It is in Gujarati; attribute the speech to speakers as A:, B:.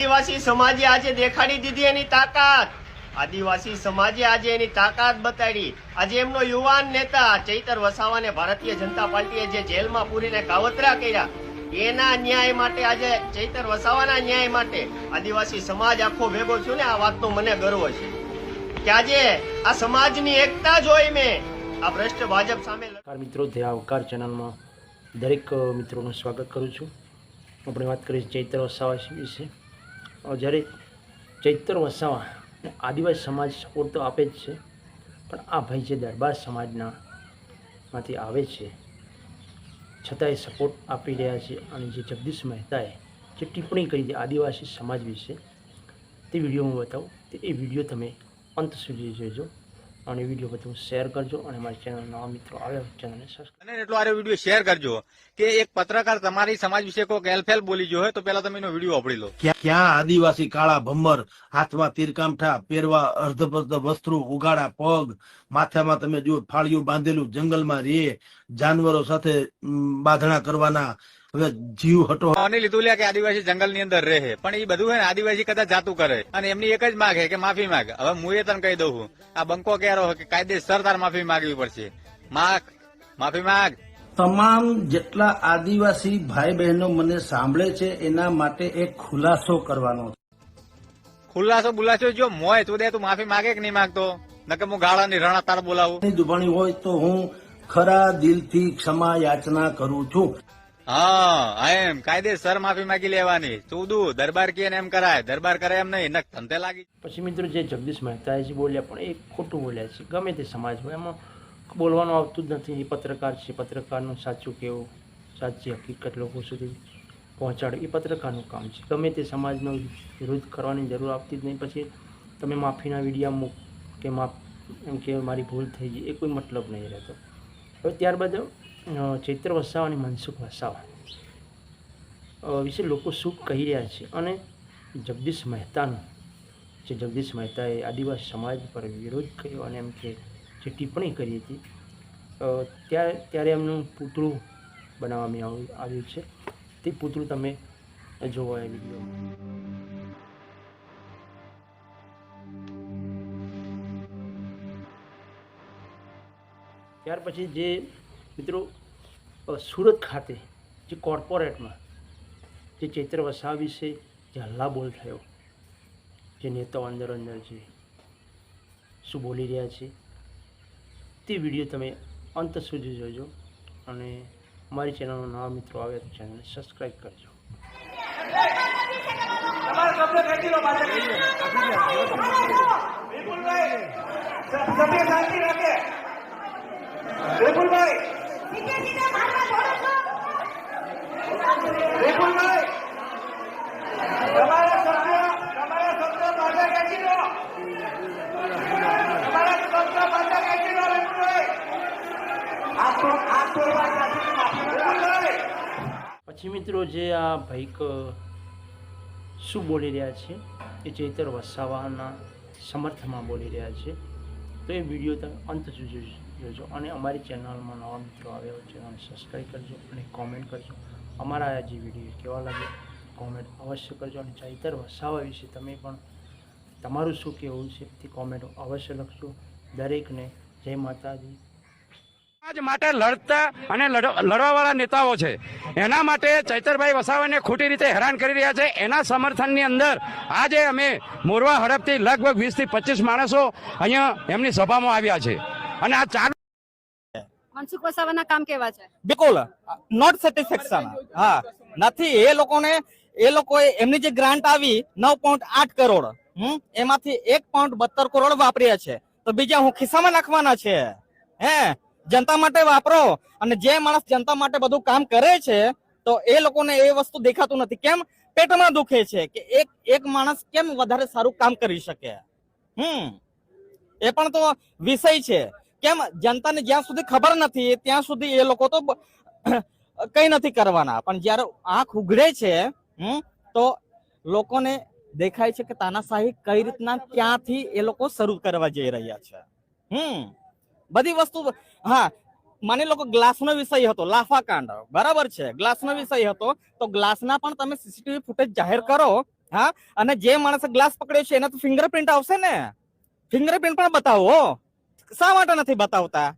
A: આદિવાસી સમાજે આજે દેખાડી દીધી એની તાકાત. આદિવાસી સમાજે આજે એની તાકાત બતાડી. આજે એમનો યુવાન નેતા ચૈતર વસાવાને ભારતીય જનતા પાર્ટીએ જે જેલમાં પૂરીને કાવતરા કર્યા, એના ન્યાય માટે, આજે ચૈતર વસાવાના ન્યાય માટે આદિવાસી સમાજ આખો ભેગો થયો ને. આ વાતનો મને ગર્વ છે કે આજે આ સમાજની એકતા જોઈ મેં આ ભ્રષ્ટ ભાજપ સામે.
B: મિત્રો, તે આવકાર ચેનલમાં દરેક મિત્રોનું સ્વાગત કરું છું. આપણે વાત કરીએ ચૈતર વસાવા વિશે. જ્યારે ચૈતર વસાવા આદિવાસી સમાજ સપોર્ટ તો આપે જ છે, પણ આ ભાઈ જે દરબાર સમાજમાંથી આવે છે છતાંય સપોર્ટ આપી રહ્યા છે. અને જે જગદીશ મહેતાએ જે ટિપ્પણી કરી હતી આદિવાસી સમાજ વિશે, તે વિડીયો હું બતાવું. તો એ વિડીયો તમે અંત સુધી જોજો અને વિડીયો બધું શેર કરજો અને મારી ચેનલ નવા મિત્રો આવ્યા ચેનલને સબસ્ક્રાઇબ
C: અને એટલો આરો વિડીયો શેર કરજો કે એક પત્રકાર તમારી સમાજ વિશે કોઈ ગેલફેલ બોલી જો હોય તો પહેલા તમે એનો વિડીયો વાપરી લો.
D: ક્યાં આદિવાસી કાળા ભમ્મર, હાથમાં તીરકામઠા, પહેરવા અર્ધપર્ધ વસ્ત્રો, ઉગાડા પગ, માથામાં તમે જુઓ ફાળિયું બાંધેલું, જંગલમાં રે, જાનવરો સાથે બાંધણા કરવાના. હવે જીવ હટો
C: અને લીધું લે કે આદિવાસી જંગલ ની અંદર રહે, પણ એ બધું હે ને આદિવાસી કદાચ જાતું કરે અને એમની એક જ માંગ છે કે માફી માંગ. હવે હું એ તને કહી દઉં છું, આ બંકો કહેરો કે કાયદેસર તાર માફી માંગવી પડશે. માફી માંગ.
E: તમામ જેટલા આદિવાસી ભાઈ બહેનો મને સાંભળે છે એના માટે એક ખુલાસો કરવાનો છે.
C: ખુલ્લાસો બુલાસો જો મોય તું દે, તું માફી માંગે કે નહીં માંગતો? નકે હું ગાળાની રણા તાર બોલાવું.
E: દુભાણી હોય તો હું ખરા દિલથી ક્ષમા યાચના કરું છું.
C: હા, એમ કાયદેસર માફી માંગી લેવાની. ચૂદું દરબાર કે એમ કરાય, દરબાર કરે એમ નહીં, નક ધંધે લાગી.
B: પછી મિત્રો, જે જગદીશ મહેતાએ જે બોલ્યા પણ એ ખોટું બોલ્યા છે. ગમે તે સમાજ હોય એમાં બોલવાનું આવતું જ નથી. એ પત્રકાર છે, પત્રકારનું સાચું કહેવું, સાચી હકીકત લોકો સુધી પહોંચાડે એ પત્રકારનું કામ છે. ગમે તે સમાજનો વિરોધ કરવાની જરૂર આવતી જ નહીં. પછી તમે માફીના વિડીયા મૂક કે એમ કે મારી ભૂલ થઈ ગઈ, એ કોઈ મતલબ નહીં રહેતો. હવે ત્યારબાદ ચૈતર વસાવા અને મનસુખ વસાવા વિશે લોકો શું કહી રહ્યા છે અને જગદીશ મહેતાનું, જે જગદીશ મહેતાએ આદિવાસી સમાજ પર વિરોધ કર્યો અને એમ કે જે ટિપ્પણી કરી હતી, ત્યારે એમનું પૂતળું બનાવવામાં આવ્યું છે. તે પૂતળું તમે જોવો એ વિડીયો. ત્યાર પછી જે મિત્રો સુરત ખાતે જે કોર્પોરેટમાં જે ચૈતર વસાવા વિશે જે હલ્લાબોલ થયો, જે નેતાઓ અંદર જે શું બોલી રહ્યા છે, તે વિડીયો તમે અંત સુધી જોજો અને અમારી ચેનલનો નવા મિત્રો આવે તો ચેનલને સબસ્ક્રાઈબ કરજો. પછી મિત્રો, જે આ ભાઈ શું બોલી રહ્યા છે, એ ચૈતર વસાવાના સમર્થનમાં બોલી રહ્યા છે. તો એ વિડીયો તમે અંત સુધી જોજો અને અમારી ચેનલમાં નવા મિત્રો આવ્યા હોય ચેનલ સબસ્ક્રાઈબ કરજો અને કોમેન્ટ કરજો. અમારા આ જે વિડીયો કેવા લાગે કોમેન્ટ અવશ્ય કરજો. અને ચૈતર વસાવા વિશે તમે પણ તમારું શું કહેવું છે તે કોમેન્ટ અવશ્ય લખજો. દરેકને જય માતાજી.
F: સમાજ માટે લડતા અને લડવાવાળા નેતાઓ છે, એના માટે ચૈતરભાઈ વસાવાને ખોટી રીતે હેરાન કરી રહ્યા છે. એના સમર્થનની અંદર આજે અમે મોરવા હડપથી લગભગ 20 થી 25 માણસો અહીંયા એમની સભામાં આવ્યા છે. અને આ ચાલુ
G: મનસુખ વસાવાના કામ કેવા છે?
H: બિલકુલ નોટ સેટિસ્ફેક્શન. હા, નથી. એ લોકોએ એમની જે ગ્રાન્ટ આવી 9.8 કરોડ, એમાંથી 1.72 કરોડ વાપર્યા છે. તો બીજા હું ખિસ્સામાં નાખવાના છે? જનતા માટે વાપરો. અને જે માણસ જનતા માટે બધું કામ કરે છે તો એ લોકોને એ વસ્તુ દેખાતું નથી. કેમ? પેટમાં દુખે છે કે એક માણસ કેમ વધારે સારું કામ કરી શકે. એ પણ તો વિષય છે. કેમ? જનતાને જ્યાં સુધી ખબર નથી ત્યાં સુધી એ લોકો તો કઈ નથી કરવાના. પણ જયારે આંખ ઉઘડે છે તો લોકોને દેખાય છે કે તાનાશાહી કઈ રીતના ક્યાંથી એ લોકો શરૂ કરવા જઈ રહ્યા છે. બધી વસ્તુ. હા, માની લો કે ગ્લાસનો વિષય હતો, લાફાકાંડ, બરાબર છે, ગ્લાસનો વિષય હતો, તો ગ્લાસના પણ તમે સીસીટીવી ફૂટેજ જાહેર કરો હા, અને જે માણસે ગ્લાસ પકડ્યો છે એના તો ફિંગરપ્રિન્ટ આવશે ને, ફિંગરપ્રિન્ટ પણ બતાવો. શા માટે નથી બતાવતા?